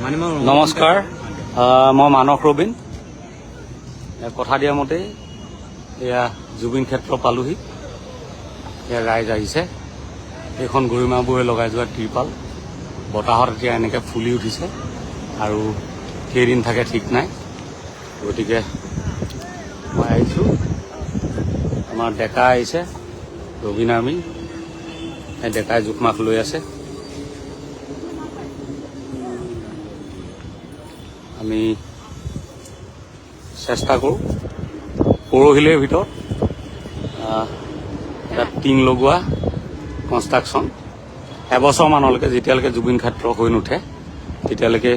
নমস্কাৰ, মই মানস ৰবীন। কথা দিয়া মতে এয়া জুবিন ক্ষেত্ৰ পালোহি। এয়া ৰাইজ আহিছে। এইখন গৰিমাবোৰে লগাই যোৱা ত্ৰিপাল বতাহত এতিয়া এনেকৈ ফুলি উঠিছে আৰু কেইদিন থাকে ঠিক নাই। গতিকে মই আহিছোঁ। আমাৰ ডেকা আহিছে, ৰবীন আৰ্মি। এই ডেকাই জোখমাখ লৈ আছে। আমি চেষ্টা কৰোঁ পৰহিলৈৰ ভিতৰত তাত টিং লগোৱা কনষ্ট্ৰাকশ্যন এবছৰমানলৈকে, যেতিয়ালৈকে জুবিন ক্ষেত্ৰ হৈ নুঠে তেতিয়ালৈকে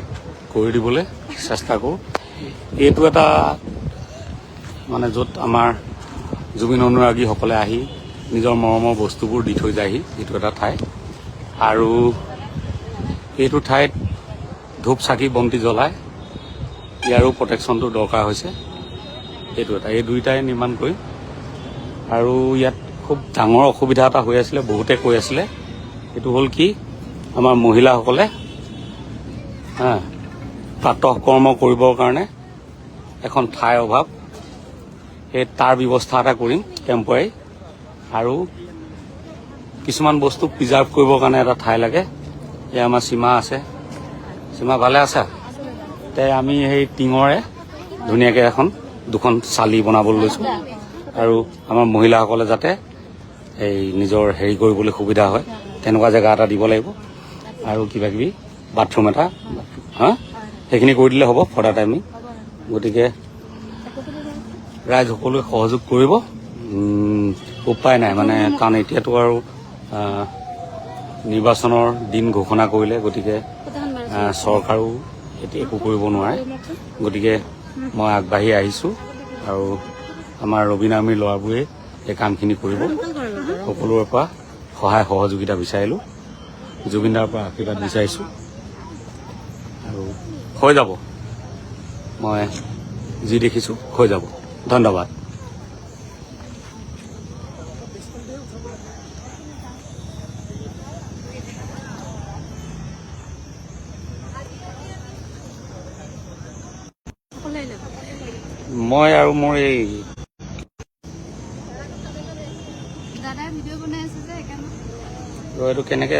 কৰি দিবলৈ চেষ্টা কৰোঁ। এইটো এটা মানে য'ত আমাৰ জুবিন অনুৰাগীসকলে আহি নিজৰ মৰমৰ বস্তুবোৰ দি থৈ যায়হি, এইটো এটা ঠাই। আৰু এইটো ঠাইত ধূপ চাকি বন্তি জ্বলাই ইয়াৰো প্ৰটেকশ্যনটো দৰকাৰ হৈছে। এইটো এটা, এই দুইটাই নিৰ্মাণ কৰিম। আৰু ইয়াত খুব ডাঙৰ অসুবিধা এটা হৈ আছিলে, বহুতে কৈ আছিলে। এইটো হ'ল কি, আমাৰ মহিলাসকলে প্ৰাতঃ কৰ্ম কৰিবৰ কাৰণে এখন ঠাইৰ অভাৱ। সেই তাৰ ব্যৱস্থা এটা কৰিম টেম্পৰাৰী। আৰু কিছুমান বস্তু প্ৰিজাৰ্ভ কৰিবৰ কাৰণে এটা ঠাই লাগে। এয়া আমাৰ সীমা আছে। সীমা ভালে আছা? আমি সেই টিঙৰে ধুনীয়াকৈ দুখন চালি বনাবলৈ লৈছোঁ। আৰু আমাৰ মহিলাসকলে যাতে এই নিজৰ হেৰি কৰিবলৈ সুবিধা হয় তেনেকুৱা জেগা এটা দিব লাগিব। আৰু কিবাকিবি বাথৰুম এটা সেইখিনি কৰি দিলে হ'ব ফৰ দা টাইমিং। গতিকে ৰাইজ সকলোৱে সহযোগ কৰিব। উপায় নাই মানে, কাৰণ এতিয়াতো আৰু নিৰ্বাচনৰ দিন ঘোষণা কৰিলে। গতিকে চৰকাৰো এতিয়া একো কৰিব নোৱাৰে। গতিকে মই আগবাঢ়ি আহিছোঁ আৰু আমাৰ ৰবীন আৰ্মিৰ ল'ৰাবোৰে এই কামখিনি কৰিব। সকলোৰে পৰা সহায় সহযোগিতা বিচাৰিলোঁ, জুবিনদাৰ পৰা আশীৰ্বাদ বিচাৰিছোঁ আৰু হৈ যাব। মই যি দেখিছোঁ হৈ যাব। ধন্যবাদ। মই আৰু মোৰ এই দাদাই ভিডিঅ' বনাই আছে যে সেইকাৰণে এইটো কেনেকৈ